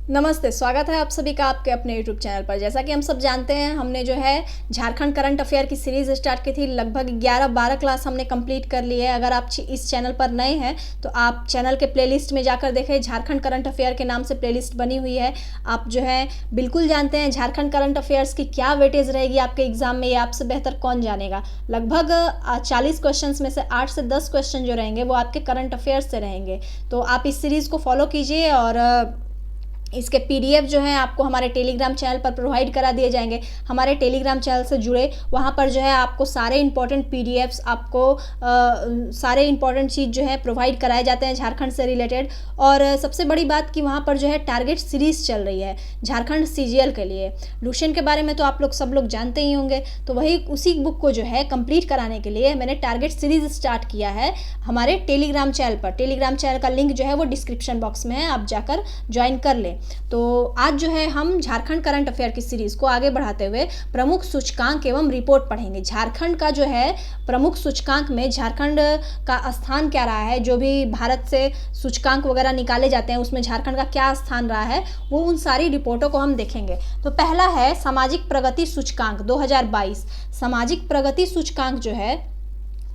नमस्ते, स्वागत है आप सभी का आपके अपने यूट्यूब चैनल पर। जैसा कि हम सब जानते हैं, हमने जो है झारखंड करंट अफेयर की सीरीज़ स्टार्ट की थी। लगभग 11-12 क्लास हमने कंप्लीट कर ली है। अगर आप इस चैनल पर नए हैं तो आप चैनल के प्लेलिस्ट में जाकर देखें, झारखंड करंट अफेयर के नाम से प्लेलिस्ट बनी हुई है। आप जो है बिल्कुल जानते हैं झारखंड करंट अफेयर्स की क्या वेटेज रहेगी आपके एग्जाम में, ये आपसे बेहतर कौन जानेगा। लगभग 40 क्वेश्चन में से 8 से 10 क्वेश्चन जो रहेंगे वो आपके करंट अफेयर्स से रहेंगे। तो आप इस सीरीज़ को फॉलो कीजिए और इसके पीडीएफ जो है आपको हमारे टेलीग्राम चैनल पर प्रोवाइड करा दिए जाएंगे। हमारे टेलीग्राम चैनल से जुड़े, वहाँ पर जो है आपको सारे इंपॉर्टेंट पीडीएफ्स, आपको सारे इंपॉर्टेंट चीज़ जो है प्रोवाइड कराए जाते हैं झारखंड से रिलेटेड। और सबसे बड़ी बात कि वहाँ पर जो है टारगेट सीरीज़ चल रही है झारखंड सीजीएल के लिए। लुसेंट के बारे में तो आप सब लोग जानते ही होंगे, तो वही उसी बुक को जो है कंप्लीट कराने के लिए मैंने टारगेट सीरीज़ स्टार्ट किया है हमारे टेलीग्राम चैनल पर। टेलीग्राम चैनल का लिंक जो है वो डिस्क्रिप्शन बॉक्स में है, आप जाकर ज्वाइन कर लें। तो आज जो है हम झारखंड करंट अफेयर की सीरीज़ को आगे बढ़ाते हुए प्रमुख सूचकांक एवं रिपोर्ट पढ़ेंगे। झारखंड का जो है प्रमुख सूचकांक में झारखंड का स्थान क्या रहा है, जो भी भारत से सूचकांक वगैरह निकाले जाते हैं उसमें झारखंड का क्या स्थान रहा है, वो उन सारी रिपोर्टों को हम देखेंगे। तो पहला है सामाजिक प्रगति सूचकांक 2022। सामाजिक प्रगति सूचकांक जो है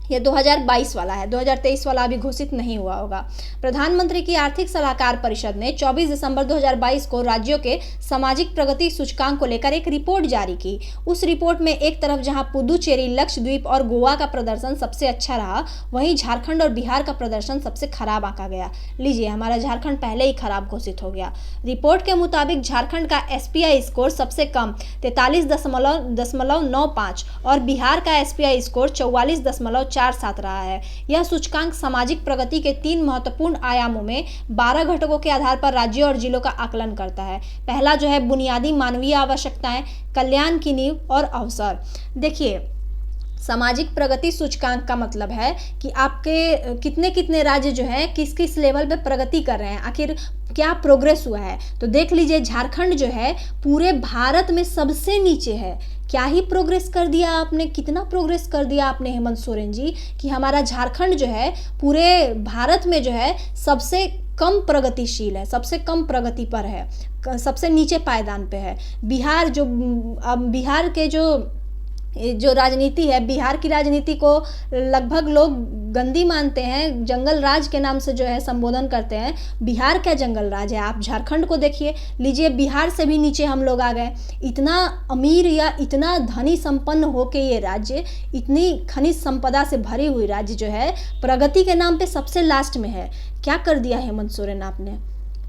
ये 2022 वाला है, 2023 वाला अभी घोषित नहीं हुआ होगा। प्रधानमंत्री की आर्थिक सलाहकार परिषद ने 24 दिसंबर 2022 को राज्यों के सामाजिक प्रगति सूचकांक को लेकर एक रिपोर्ट जारी की। उस रिपोर्ट में एक तरफ जहां पुदुचेरी, लक्षद्वीप और गोवा का प्रदर्शन सबसे अच्छा रहा, वहीं झारखंड और बिहार का प्रदर्शन सबसे खराब आंका गया। लीजिए, हमारा झारखंड पहले ही खराब घोषित हो गया। रिपोर्ट के मुताबिक झारखंड का एसपीआई स्कोर सबसे कम 43.95 और बिहार का एसपीआई स्कोर 44.47 रहा है। यह सूचकांक सामाजिक प्रगति के 3 महत्वपूर्ण आयामों में 12 घटकों के आधार पर राज्यों और जिलों का आकलन करता है। पहला जो है बुनियादी मानवीय आवश्यकताएं, कल्याण की नींव और अवसर। देखिए, सामाजिक प्रगति सूचकांक का मतलब है कि आपके कितने कितने राज्य जो है किस किस लेवल पे प्रगति कर रहे हैं, आखिर क्या प्रोग्रेस हुआ है। तो देख लीजिए, झारखंड जो है पूरे भारत में सबसे नीचे है। क्या ही प्रोग्रेस कर दिया आपने, कितना प्रोग्रेस कर दिया आपने हेमंत सोरेन जी, कि हमारा झारखंड जो है पूरे भारत में जो है सबसे कम प्रगतिशील है, सबसे कम प्रगति पर है, सबसे नीचे पायदान पे है। बिहार जो बिहार के जो राजनीति है, बिहार की राजनीति को लगभग लोग गंदी मानते हैं, जंगल राज के नाम से जो है संबोधन करते हैं। बिहार क्या जंगल राज है, आप झारखंड को देखिए। लीजिए, बिहार से भी नीचे हम लोग आ गए। इतना अमीर या इतना धनी संपन्न हो के ये राज्य, इतनी खनिज संपदा से भरी हुई राज्य जो है प्रगति के नाम पे सबसे लास्ट में है। क्या कर दिया हेमंत सोरेन आपने,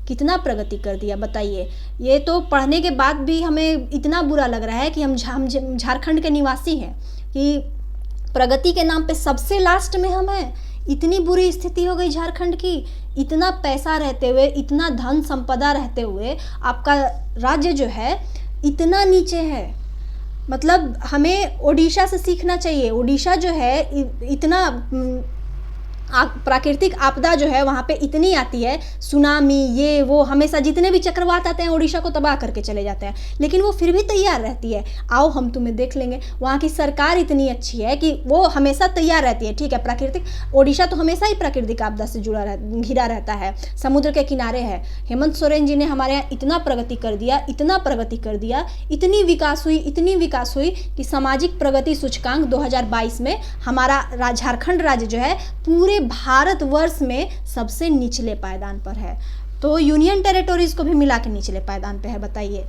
कितना प्रगति कर दिया बताइए। ये तो पढ़ने के बाद भी हमें इतना बुरा लग रहा है कि हम झारखंड के निवासी हैं कि प्रगति के नाम पे सबसे लास्ट में हम हैं। इतनी बुरी स्थिति हो गई झारखंड की। इतना पैसा रहते हुए, इतना धन संपदा रहते हुए आपका राज्य जो है इतना नीचे है। मतलब हमें ओडिशा से सीखना चाहिए। ओडिशा जो है इतना प्राकृतिक आपदा जो है वहाँ पे इतनी आती है, सुनामी, ये वो, हमेशा जितने भी चक्रवात आते हैं ओडिशा को तबाह करके चले जाते हैं, लेकिन वो फिर भी तैयार रहती है। आओ हम तुम्हें देख लेंगे। वहाँ की सरकार इतनी अच्छी है कि वो हमेशा तैयार रहती है। ठीक है, प्राकृतिक ओडिशा तो हमेशा ही प्राकृतिक आपदा से घिरा रहता है, समुद्र के किनारे है। हेमंत सोरेन जी ने हमारे यहाँ इतना प्रगति कर दिया, इतना प्रगति कर दिया, इतनी विकास हुई, इतनी विकास हुई कि सामाजिक प्रगति सूचकांक 2022 में हमारा झारखंड राज्य जो है पूरे भारतवर्ष में सबसे निचले पायदान पर है। तो यूनियन टेरिटोरीज को भी मिला के निचले पायदान पे है, बताइए।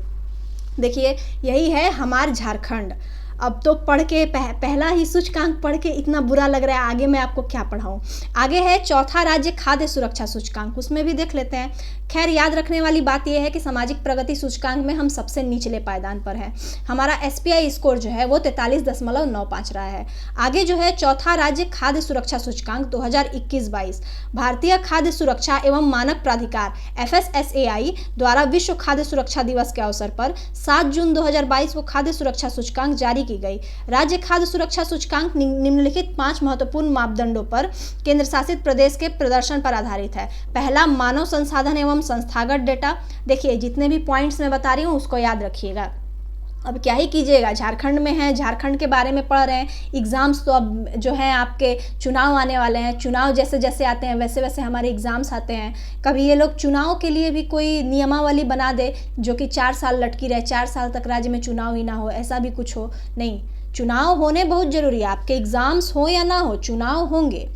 देखिए, यही है हमार झारखंड। अब तो पढ़ के पहला ही सूचकांक पढ़ के इतना बुरा लग रहा है, आगे मैं आपको क्या पढ़ाऊँ। आगे है चौथा राज्य खाद्य सुरक्षा सूचकांक, उसमें भी देख लेते हैं। खैर, याद रखने वाली बात यह है कि सामाजिक प्रगति सूचकांक में हम सबसे निचले पायदान पर है। हमारा एसपीआई स्कोर जो है वो 43.95 रहा है। आगे जो है चौथा राज्य खाद्य सुरक्षा सूचकांक 2021-22। भारतीय खाद्य सुरक्षा एवं मानक प्राधिकार FSSAI द्वारा विश्व खाद्य सुरक्षा दिवस के अवसर पर 7 जून 2022 को खाद्य सुरक्षा सूचकांक जारी की गई। राज्य खाद्य सुरक्षा सूचकांक निम्नलिखित 5 महत्वपूर्ण मापदंडों पर केंद्र शासित प्रदेश के प्रदर्शन पर आधारित है। पहला, मानव संसाधन एवं संस्थागत डेटा। देखिए, जितने भी पॉइंट्स मैं बता रही हूँ उसको याद रखिएगा। अब क्या ही कीजिएगा, झारखंड में हैं, झारखंड के बारे में पढ़ रहे हैं। एग्ज़ाम्स तो अब जो है आपके चुनाव आने वाले हैं, चुनाव जैसे जैसे आते हैं वैसे वैसे हमारे एग्ज़ाम्स आते हैं। कभी ये लोग चुनाव के लिए भी कोई नियमावली बना दे जो कि 4 साल लटकी रहे, 4 साल तक राज्य में चुनाव ही ना हो, ऐसा भी कुछ हो। नहीं, चुनाव होने बहुत ज़रूरी है, आपके एग्ज़ाम्स हो या ना हो, चुनाव होंगे।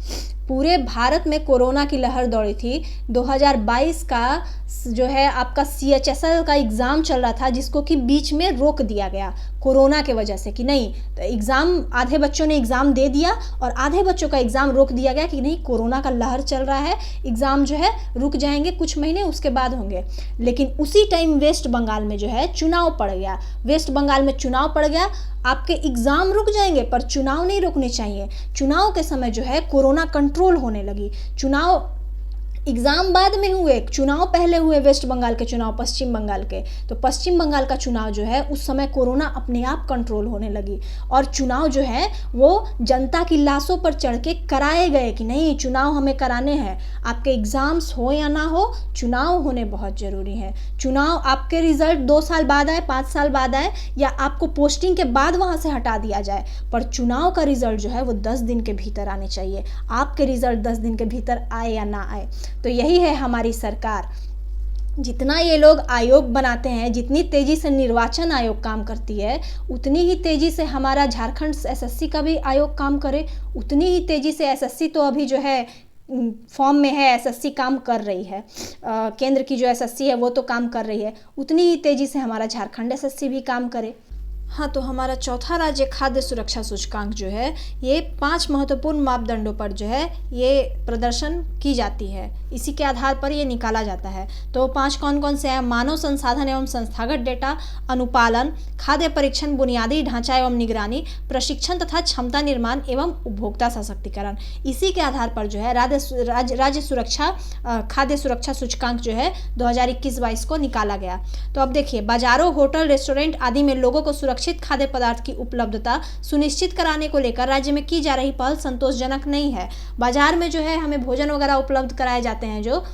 पूरे भारत में कोरोना की लहर दौड़ी थी। 2022 का जो है आपका CHSL का एग्ज़ाम चल रहा था, जिसको कि बीच में रोक दिया गया कोरोना के वजह से, कि नहीं तो एग्ज़ाम, आधे बच्चों ने एग्ज़ाम दे दिया और आधे बच्चों का एग्ज़ाम रोक दिया गया कि नहीं, कोरोना का लहर चल रहा है, एग्ज़ाम जो है रुक जाएंगे कुछ महीने, उसके बाद होंगे। लेकिन उसी टाइम वेस्ट बंगाल में जो है चुनाव पड़ गया, वेस्ट बंगाल में चुनाव पड़ गया। आपके एग्ज़ाम रुक जाएंगे पर चुनाव नहीं रुकने चाहिए। चुनाव के समय जो है कोरोना कंट्रोल होने लगी। चुनाव, एग्ज़ाम बाद में हुए, चुनाव पहले हुए, वेस्ट बंगाल के चुनाव, पश्चिम बंगाल के। तो पश्चिम बंगाल का चुनाव जो है उस समय कोरोना अपने आप कंट्रोल होने लगी और चुनाव जो है वो जनता की लाशों पर चढ़ के कराए गए कि नहीं, चुनाव हमें कराने हैं। आपके एग्ज़ाम्स हो या ना हो, चुनाव होने बहुत ज़रूरी है। चुनाव आपके रिज़ल्ट 2 साल बाद आए, 5 साल बाद आए, या आपको पोस्टिंग के बाद वहाँ से हटा दिया जाए, पर चुनाव का रिज़ल्ट जो है वो 10 दिन के भीतर आने चाहिए। आपके रिज़ल्ट 10 दिन के भीतर आए या ना आए। तो यही है हमारी सरकार। जितना ये लोग आयोग बनाते हैं, जितनी तेज़ी से निर्वाचन आयोग काम करती है, उतनी ही तेज़ी से हमारा झारखंड SSC का भी आयोग काम करे, उतनी ही तेज़ी से SSC तो अभी जो है फॉर्म में है, SSC काम कर रही है, केंद्र की जो SSC है वो तो काम कर रही है, उतनी ही तेज़ी से हमारा झारखंड SSC भी काम करे। हाँ, तो हमारा चौथा राज्य खाद्य सुरक्षा सूचकांक जो है ये 5 महत्वपूर्ण मापदंडों पर जो है ये प्रदर्शन की जाती है, इसी के आधार पर ये निकाला जाता है। तो 5 कौन कौन से हैं? मानव संसाधन एवं संस्थागत डेटा, अनुपालन, खाद्य परीक्षण, बुनियादी ढांचा एवं निगरानी, प्रशिक्षण तथा क्षमता निर्माण एवं उपभोक्ता सशक्तिकरण। इसी के आधार पर जो है राज्य सुरक्षा खाद्य सुरक्षा सूचकांक जो है 2021-22 को निकाला गया। तो अब देखिए, बाजारों, होटल, रेस्टोरेंट आदि में लोगों को सुरक्षित खाद्य पदार्थ की उपलब्धता सुनिश्चित कराने को लेकर राज्य में की जा रही पहल संतोषजनक नहीं है। बाजार में जो है हमें भोजन वगैरह उपलब्ध कराए जाते हैं जो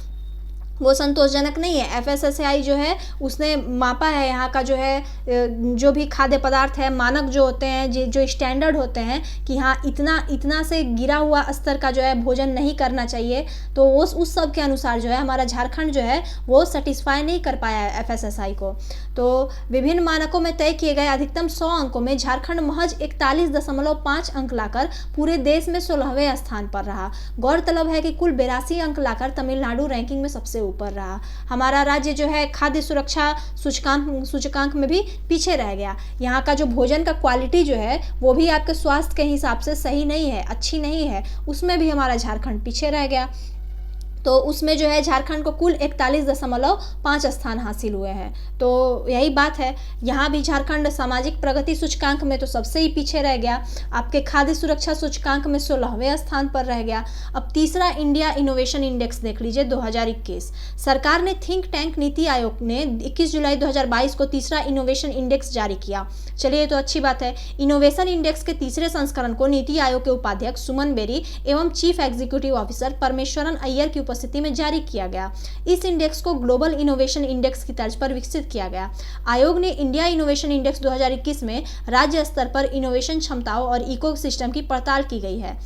वो संतोषजनक नहीं है। FSSAI जो है उसने मापा है यहाँ का जो है जो भी खाद्य पदार्थ है, मानक जो होते हैं, जो स्टैंडर्ड होते हैं कि हाँ इतना से गिरा हुआ स्तर का जो है भोजन नहीं करना चाहिए, तो उस सब के अनुसार जो है हमारा झारखंड जो है वो सेटिस्फाई नहीं कर पाया है FSSAI को। तो विभिन्न मानकों में तय किए गए अधिकतम 100 अंकों में झारखंड महज 41.5 अंक लाकर पूरे देश में 16वें स्थान पर रहा। गौरतलब है कि कुल 82 अंक लाकर तमिलनाडु रैंकिंग में सबसे ऊपर रहा। हमारा राज्य जो है खाद्य सुरक्षा सूचकांक में भी पीछे रह गया। यहाँ का जो भोजन का क्वालिटी जो है वो भी आपके स्वास्थ्य के हिसाब से सही नहीं है, अच्छी नहीं है, उसमें भी हमारा झारखंड पीछे रह गया। तो उसमें जो है झारखंड को कुल 41.5 स्थान हासिल हुए हैं। तो यही बात है, यहाँ भी झारखंड सामाजिक प्रगति सूचकांक में तो सबसे ही पीछे रह गया। आपके खाद्य सुरक्षा सूचकांक में 16वें स्थान पर रह गया। अब तीसरा इंडिया इनोवेशन इंडेक्स देख लीजिए 2021। सरकार ने थिंक टैंक नीति आयोग ने 21 जुलाई 2022 को तीसरा इनोवेशन इंडेक्स जारी किया। चलिए, तो अच्छी बात है। इनोवेशन इंडेक्स के तीसरे संस्करण को नीति आयोग के उपाध्यक्ष सुमन बेरी एवं chief executive officer Parameswaran Iyer की उपस्थिति में जारी किया गया। इस इंडेक्स को ग्लोबल इनोवेशन इंडेक्स की तर्ज पर विकसित किया गया। आयोग ने इंडिया इनोवेशन इंडेक्स 2021 में राज्य स्तर पर इनोवेशन क्षमताओं और इकोसिस्टम की पड़ताल की गई है।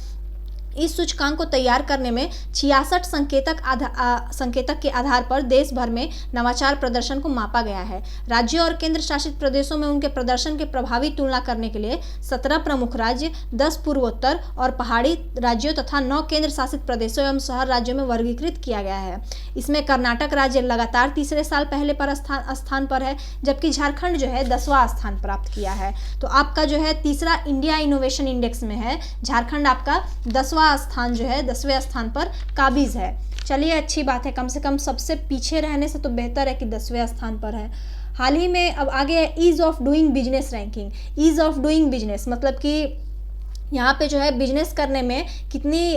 इस सूचकांक को तैयार करने में 66 संकेतक के आधार पर देश भर में नवाचार प्रदर्शन को मापा गया है। राज्यों और केंद्र शासित प्रदेशों में उनके प्रदर्शन के प्रभावी तुलना करने के लिए 17 प्रमुख राज्य, 10 पूर्वोत्तर और पहाड़ी राज्यों तथा 9 केंद्र शासित प्रदेशों एवं शहर राज्यों में वर्गीकृत किया गया है। इसमें कर्नाटक राज्य लगातार तीसरे साल पहले पर स्थान पर है, जबकि झारखंड जो है 10वां स्थान प्राप्त किया है। तो आपका जो है तीसरा इंडिया इनोवेशन इंडेक्स में है, झारखंड आपका 10वां स्थान जो है 10वें स्थान पर काबिज है। चलिए, अच्छी बात है, कम से कम सबसे पीछे रहने से तो बेहतर है कि 10वें स्थान पर है। हाल ही में अब आगे ease of doing business ranking. Ease of doing business मतलब कि यहाँ पे जो है बिजनेस करने में कितनी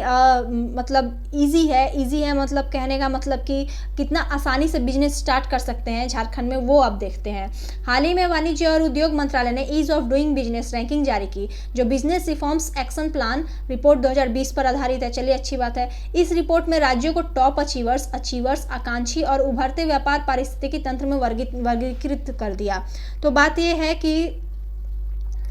मतलब इजी है मतलब कहने का मतलब कि कितना आसानी से बिजनेस स्टार्ट कर सकते हैं झारखंड में, वो आप देखते हैं। हाल ही में वाणिज्य और उद्योग मंत्रालय ने ease of doing business ranking जारी की, जो business reforms action plan report 2020 पर आधारित है। चलिए अच्छी बात है। इस रिपोर्ट में राज्यों को टॉप अचीवर्स, आकांक्षी और उभरते व्यापार पारिस्थितिकी तंत्र में वर्गीकृत कर दिया। तो बात यह है कि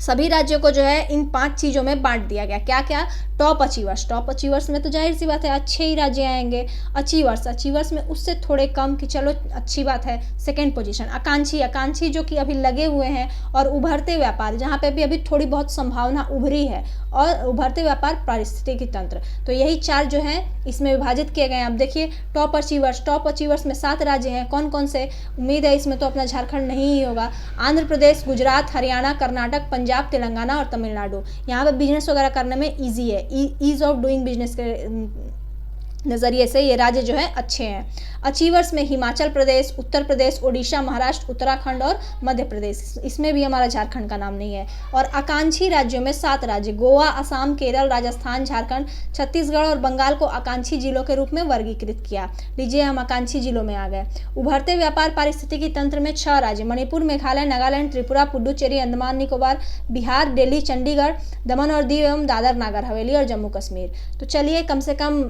सभी राज्यों को जो है इन 5 चीज़ों में बांट दिया गया। क्या क्या? टॉप अचीवर्स में तो जाहिर सी बात है अच्छे ही राज्य आएंगे। अचीवर्स में उससे थोड़े कम कि चलो अच्छी बात है, सेकंड पोजीशन। आकांक्षी जो कि अभी लगे हुए हैं, और उभरते व्यापार जहाँ पे भी अभी थोड़ी बहुत संभावना उभरी है, और उभरते व्यापार पारिस्थितिकी तंत्र। तो यही 4 जो हैं इसमें विभाजित किए गए हैं। अब देखिए टॉप अचीवर्स में 7 राज्य हैं। कौन कौन से? उम्मीद है इसमें तो अपना झारखंड नहीं ही होगा। आंध्र प्रदेश, गुजरात, हरियाणा, कर्नाटक, पंजाब, तेलंगाना और तमिलनाडु। यहाँ पे बिजनेस वगैरह करने में ईजी है। ईज ऑफ डूइंग बिजनेस के नज़रिए से ये राज्य जो है अच्छे हैं। अचीवर्स में हिमाचल प्रदेश, उत्तर प्रदेश, ओडिशा, महाराष्ट्र, उत्तराखंड और मध्य प्रदेश। इसमें भी हमारा झारखंड का नाम नहीं है। और आकांक्षी राज्यों में 7 राज्य, गोवा, असम, केरल, राजस्थान, झारखंड, छत्तीसगढ़ और बंगाल को आकांक्षी जिलों के रूप में वर्गीकृत किया। लीजिए हम आकांक्षी जिलों में आ गए। उभरते व्यापार पारिस्थितिकी तंत्र में 6 राज्य, मणिपुर, मेघालय, नागालैंड, त्रिपुरा, पुडुचेरी, अंडमान निकोबार, बिहार, दिल्ली, चंडीगढ़, दमन और दीव एवं दादर नागर हवेली और जम्मू कश्मीर। तो चलिए कम से कम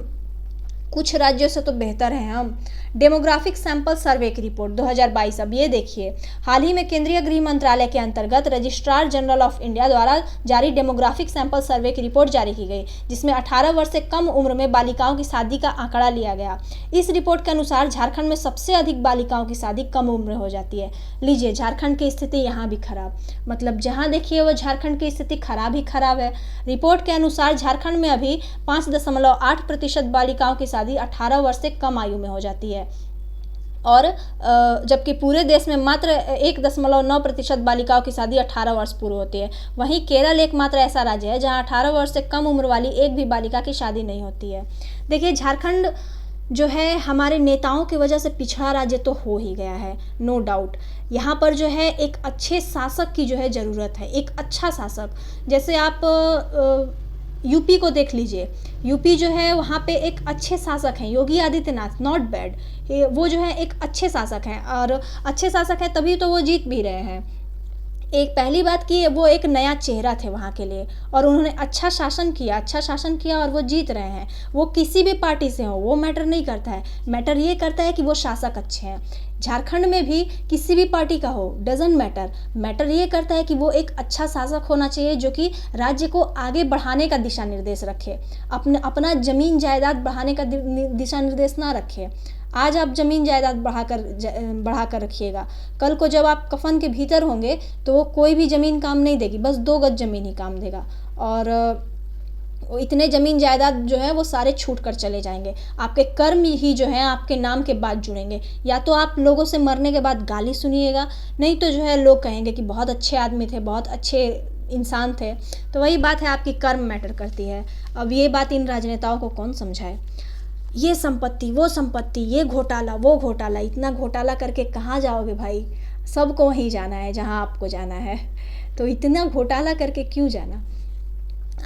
कुछ राज्यों से तो बेहतर हैं हम। डेमोग्राफिक सैंपल सर्वे की रिपोर्ट 2022। अब ये देखिए, हाल ही में केंद्रीय गृह मंत्रालय के अंतर्गत रजिस्ट्रार जनरल ऑफ इंडिया द्वारा जारी डेमोग्राफिक सैंपल सर्वे की रिपोर्ट जारी की गई, जिसमें 18 वर्ष से कम उम्र में बालिकाओं की शादी का आंकड़ा लिया गया। इस रिपोर्ट के अनुसार झारखंड में सबसे अधिक बालिकाओं की शादी कम उम्र में हो जाती है। लीजिए झारखंड की स्थिति यहाँ भी खराब, मतलब जहाँ देखिए वो झारखंड की स्थिति खराब ही खराब है। रिपोर्ट के अनुसार झारखंड में अभी 5.8% बालिकाओं की शादी 18 वर्ष से कम आयु में हो जाती है, और जबकि पूरे देश में मात्र 1.9% बालिकाओं की शादी 18 वर्ष पूर्व होती है। वहीं केरल एकमात्र ऐसा राज्य है जहां 18 वर्ष से कम उम्र वाली एक भी बालिका की शादी नहीं होती है। देखिए झारखंड जो है हमारे नेताओं की वजह से पिछड़ा राज्य तो हो ही गया है, नो डाउट। यहाँ पर जो है एक अच्छे शासक की जो है ज़रूरत है, एक अच्छा शासक। जैसे आप यूपी को देख लीजिए, यूपी जो है वहाँ पे एक अच्छे शासक हैं, योगी आदित्यनाथ, नॉट बैड। वो जो है एक अच्छे शासक हैं, और अच्छे शासक हैं तभी तो वो जीत भी रहे हैं। एक पहली बात कि वो एक नया चेहरा थे वहाँ के लिए, और उन्होंने अच्छा शासन किया और वो जीत रहे हैं। वो किसी भी पार्टी से हो वो मैटर नहीं करता है, मैटर ये करता है कि वो शासक अच्छे हैं। झारखंड में भी किसी भी पार्टी का हो, डजेंट मैटर ये करता है कि वो एक अच्छा शासक होना चाहिए जो कि राज्य को आगे बढ़ाने का दिशा निर्देश रखे, अपना जमीन जायदाद बढ़ाने का दिशा निर्देश ना रखे। आज आप जमीन जायदाद बढ़ाकर रखिएगा, कल को जब आप कफन के भीतर होंगे तो वो कोई भी ज़मीन काम नहीं देगी, बस 2 गज ज़मीन ही काम देगा, और इतने ज़मीन जायदाद जो है वो सारे छूट कर चले जाएंगे। आपके कर्म ही जो है आपके नाम के बाद जुड़ेंगे। या तो आप लोगों से मरने के बाद गाली सुनिएगा, नहीं तो जो है लोग कहेंगे कि बहुत अच्छे आदमी थे, बहुत अच्छे इंसान थे। तो वही बात है, आपकी कर्म मैटर करती है। अब ये बात इन राजनेताओं को कौन समझाए? ये संपत्ति, वो संपत्ति, ये घोटाला, वो घोटाला, इतना घोटाला करके कहाँ जाओगे भाई? सबको वहीं जाना है जहाँ आपको जाना है, तो इतना घोटाला करके क्यों जाना?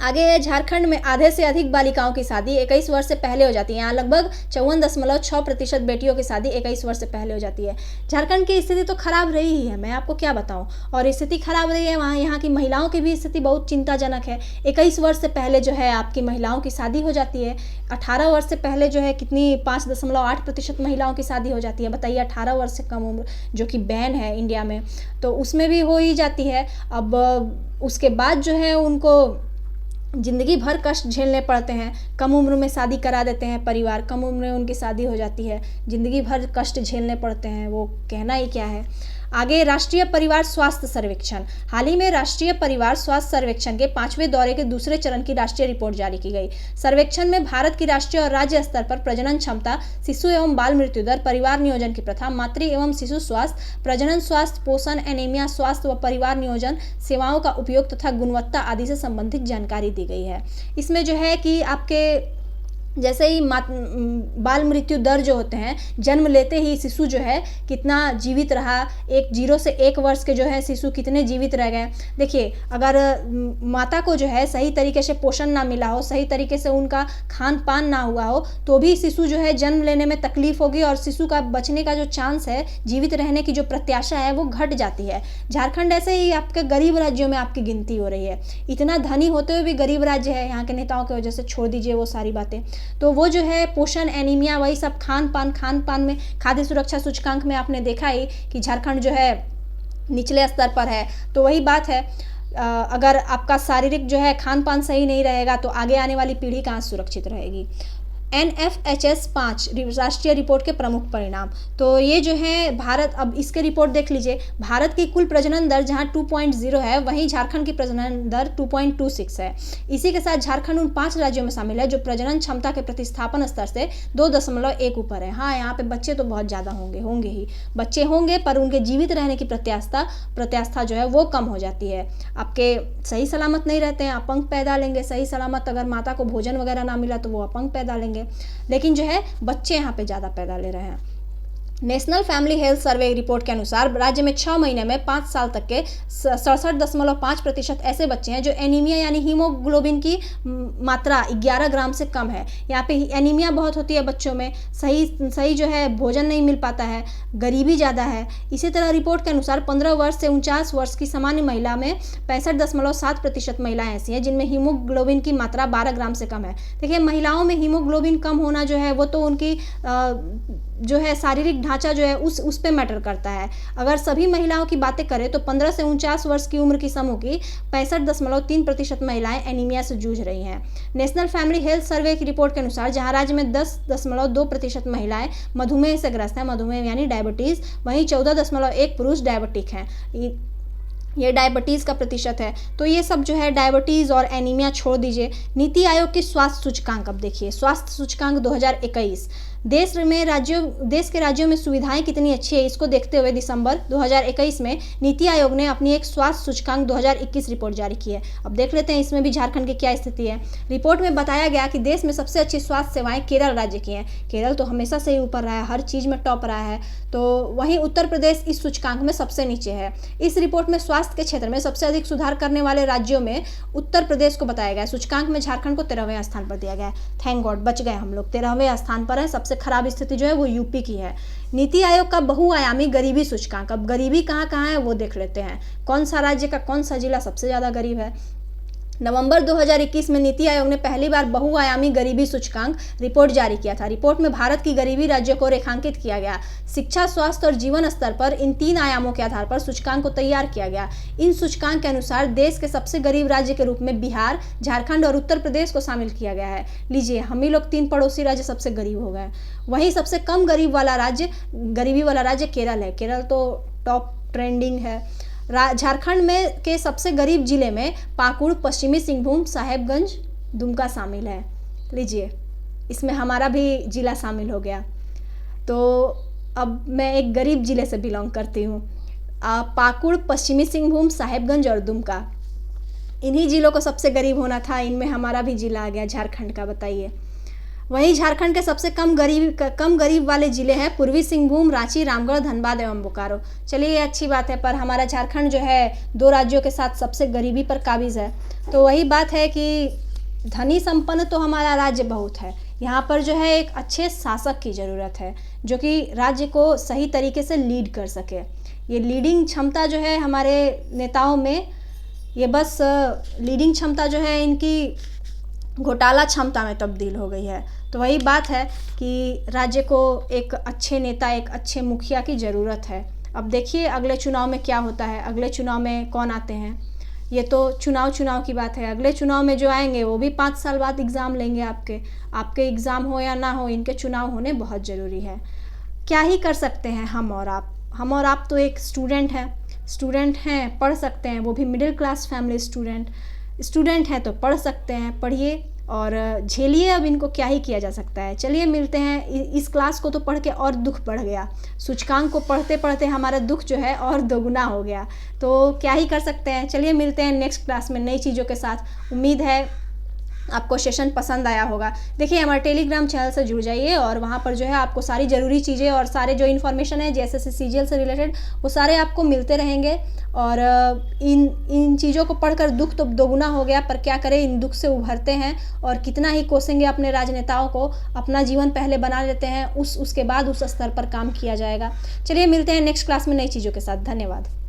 आगे है, झारखंड में आधे से अधिक बालिकाओं की शादी 21 वर्ष से पहले हो जाती है। यहाँ लगभग 54.6% बेटियों की शादी 21 वर्ष से पहले हो जाती है। झारखंड की स्थिति तो खराब रही ही है, मैं आपको क्या बताऊँ। और स्थिति खराब रही है वहाँ, यहाँ की महिलाओं की भी स्थिति बहुत चिंताजनक है। 21 वर्ष से पहले जो है आपकी महिलाओं की शादी हो जाती है। 18 वर्ष से पहले जो है कितनी 5.8% महिलाओं की शादी हो जाती है। बताइए 18 वर्ष से कम उम्र, जो कि बैन है इंडिया में, तो उसमें भी हो ही जाती है। अब उसके बाद जो है उनको ज़िंदगी भर कष्ट झेलने पड़ते हैं। कम उम्र में शादी करा देते हैं परिवार, कम उम्र में उनकी शादी हो जाती है, ज़िंदगी भर कष्ट झेलने पड़ते हैं, वो कहना ही क्या है। आगे राष्ट्रीय परिवार स्वास्थ्य सर्वेक्षण। हाल ही में राष्ट्रीय परिवार स्वास्थ्य सर्वेक्षण के 5वें दौरे के दूसरे चरण की राष्ट्रीय रिपोर्ट जारी की गई। सर्वेक्षण में भारत की राष्ट्रीय और राज्य स्तर पर प्रजनन क्षमता, शिशु एवं बाल मृत्यु दर, परिवार नियोजन की प्रथा, मातृ एवं शिशु स्वास्थ्य, प्रजनन स्वास्थ्य, पोषण, एनीमिया स्वास्थ्य व परिवार नियोजन सेवाओं का उपयोग तथा गुणवत्ता आदि से संबंधित जानकारी दी गई है। इसमें जो है कि आपके जैसे ही बाल मृत्यु दर जो होते हैं, जन्म लेते ही शिशु जो है कितना जीवित रहा, 0 से 1 वर्ष के जो है शिशु कितने जीवित रह गए। देखिए, अगर माता को जो है सही तरीके से पोषण ना मिला हो, सही तरीके से उनका खान पान ना हुआ हो, तो भी शिशु जो है जन्म लेने में तकलीफ होगी और शिशु का बचने का जो चांस है, जीवित रहने की जो प्रत्याशा है, वो घट जाती है। झारखंड ऐसे ही आपके गरीब राज्यों में आपकी गिनती हो रही है। इतना धनी होते हुए भी गरीब राज्य है, यहाँ के नेताओं की वजह से। छोड़ दीजिए वो सारी बातें। तो वो जो है पोषण, एनीमिया, वही सब खान पान में, खाद्य सुरक्षा सूचकांक में आपने देखा ही कि झारखंड जो है निचले स्तर पर है। तो वही बात है, अगर आपका शारीरिक जो है खान पान सही नहीं रहेगा तो आगे आने वाली पीढ़ी कहाँ सुरक्षित रहेगी। NFHS 5 राष्ट्रीय रिपोर्ट के प्रमुख परिणाम। तो ये जो है भारत, अब इसके रिपोर्ट देख लीजिए। भारत की कुल प्रजनन दर जहाँ 2.0 है, वहीं झारखंड की प्रजनन दर 2.26 है। इसी के साथ झारखंड उन 5 राज्यों में शामिल है जो प्रजनन क्षमता के प्रतिस्थापन स्तर से 2.1 ऊपर है। हाँ, यहाँ पे बच्चे तो बहुत ज़्यादा होंगे ही, बच्चे होंगे, पर उनके जीवित रहने की प्रत्याशा जो है वो कम हो जाती है। आपके सही सलामत नहीं रहते हैं, अपंग पैदा लेंगे। सही सलामत अगर माता को भोजन वगैरह ना मिला तो वो अपंग पैदा लेंगे, लेकिन जो है बच्चे यहाँ पे ज़्यादा पैदा ले रहे हैं। National family health survey report के अनुसार राज्य में 6 महीने में 5 साल तक के 67.5% ऐसे बच्चे हैं जो एनीमिया यानी हीमोग्लोबिन की मात्रा 11 ग्राम से कम है। यहाँ पे एनीमिया बहुत होती है बच्चों में, सही जो है भोजन नहीं मिल पाता है, गरीबी ज़्यादा है। इसी तरह रिपोर्ट के अनुसार 15 वर्ष से 49 वर्ष की सामान्य महिला में 65.7% महिलाएं ऐसी हैं जिनमें हीमोग्लोबिन की मात्रा 12 ग्राम से कम है। देखिए, महिलाओं में हीमोग्लोबिन कम होना जो है वो तो उनकी जो है शारीरिक ढांचा जो है उस पे मैटर करता है। अगर सभी महिलाओं की बातें करें तो 15 से 49 वर्ष की उम्र की समूह की 65.3% महिलाएं एनीमिया से जूझ रही हैं। नेशनल फैमिली हेल्थ सर्वे की रिपोर्ट के अनुसार जहां राज्य में 10.2% महिलाएं मधुमेह से ग्रस्त हैं, मधुमेह यानी डायबिटीज़, वहीं 14.1 पुरुष डायबिटिक हैं। ये डायबिटीज़ का प्रतिशत है। तो ये सब जो है डायबिटीज़ और एनीमिया छोड़ दीजिए। नीति आयोग की स्वास्थ्य सूचकांक, अब देखिए स्वास्थ्य सूचकांक 2021, देश के राज्यों में सुविधाएं कितनी अच्छी है, इसको देखते हुए दिसंबर 2021 में नीति आयोग ने अपनी एक स्वास्थ्य सूचकांक 2021 रिपोर्ट जारी की है। अब देख लेते हैं इसमें भी झारखंड की क्या स्थिति है। रिपोर्ट में बताया गया कि देश में सबसे अच्छी स्वास्थ्य सेवाएं केरल राज्य की हैं। केरल तो हमेशा से ही ऊपर रहा है, हर चीज़ में टॉप रहा है। तो वहीं उत्तर प्रदेश इस सूचकांक में सबसे नीचे है। इस रिपोर्ट में स्वास्थ्य के क्षेत्र में सबसे अधिक सुधार करने वाले राज्यों में उत्तर प्रदेश को बताया गया। सूचकांक में झारखंड को 13वें स्थान पर दिया गया है। थैंक गॉड, बच गए हम लोग, 13वें स्थान पर है। सबसे खराब स्थिति जो है वो यूपी की है। नीति आयोग का बहुआयामी गरीबी सूचकांक, अब गरीबी कहाँ कहाँ है वो देख लेते हैं। कौन सा राज्य का कौन सा जिला सबसे ज़्यादा गरीब है। नवंबर 2021 में नीति आयोग ने पहली बार बहुआयामी गरीबी सूचकांक रिपोर्ट जारी किया था। रिपोर्ट में भारत की गरीबी राज्यों को रेखांकित किया गया। शिक्षा, स्वास्थ्य और जीवन स्तर पर इन 3 आयामों के आधार पर सूचकांक को तैयार किया गया। इन सूचकांक के अनुसार देश के सबसे गरीब राज्य के रूप में बिहार, झारखंड और उत्तर प्रदेश को शामिल किया गया है। लीजिए, हम ही लोग 3 पड़ोसी राज्य सबसे गरीब हो गए। वहीं सबसे कम गरीबी वाला राज्य केरल है। केरल तो टॉप ट्रेंडिंग है। झारखंड में के सबसे गरीब जिले में पाकुड़, पश्चिमी सिंहभूम, साहेबगंज, दुमका शामिल है। लीजिए, इसमें हमारा भी जिला शामिल हो गया। तो अब मैं एक गरीब जिले से बिलोंग करती हूँ। पाकुड़, पश्चिमी सिंहभूम, साहेबगंज और दुमका, इन्हीं जिलों को सबसे गरीब होना था, इनमें हमारा भी जिला आ गया झारखंड का। बताइए। वहीं झारखंड के सबसे कम गरीब वाले जिले हैं पूर्वी सिंहभूम, रांची, रामगढ़, धनबाद एवं बोकारो। चलिए, ये अच्छी बात है, पर हमारा झारखंड जो है 2 राज्यों के साथ सबसे गरीबी पर काबिज है। तो वही बात है कि धनी संपन्न तो हमारा राज्य बहुत है, यहाँ पर जो है एक अच्छे शासक की ज़रूरत है जो कि राज्य को सही तरीके से लीड कर सके। ये लीडिंग क्षमता जो है हमारे नेताओं में, ये बस लीडिंग क्षमता जो है इनकी घोटाला क्षमता में तब्दील हो गई है। तो वही बात है कि राज्य को एक अच्छे नेता, एक अच्छे मुखिया की ज़रूरत है। अब देखिए अगले चुनाव में क्या होता है, अगले चुनाव में कौन आते हैं। ये तो चुनाव की बात है। अगले चुनाव में जो आएंगे वो भी 5 साल बाद एग्ज़ाम लेंगे। आपके एग्ज़ाम हो या ना हो, इनके चुनाव होने बहुत ज़रूरी है। क्या ही कर सकते हैं हम और आप तो एक स्टूडेंट हैं, पढ़ सकते हैं, वो भी मिडिल क्लास फैमिली स्टूडेंट हैं, तो पढ़ सकते हैं। पढ़िए और झेलिए, अब इनको क्या ही किया जा सकता है। चलिए मिलते हैं। इस क्लास को तो पढ़ के और दुख बढ़ गया, सूचकांक को पढ़ते पढ़ते हमारा दुख जो है और दोगुना हो गया। तो क्या ही कर सकते हैं। चलिए मिलते हैं नेक्स्ट क्लास में नई चीज़ों के साथ। उम्मीद है आपको सेशन पसंद आया होगा। देखिए हमारे टेलीग्राम चैनल से जुड़ जाइए और वहाँ पर जो है आपको सारी ज़रूरी चीज़ें और सारे जो इन्फॉर्मेशन है जेएसएससी सीजीएल से रिलेटेड वो सारे आपको मिलते रहेंगे। और इन चीज़ों को पढ़कर दुख तो दोगुना हो गया, पर क्या करें, इन दुख से उभरते हैं और कितना ही कोसेंगे अपने राजनेताओं को, अपना जीवन पहले बना लेते हैं, उसके बाद उस स्तर पर काम किया जाएगा। चलिए मिलते हैं नेक्स्ट क्लास में नई चीज़ों के साथ। धन्यवाद।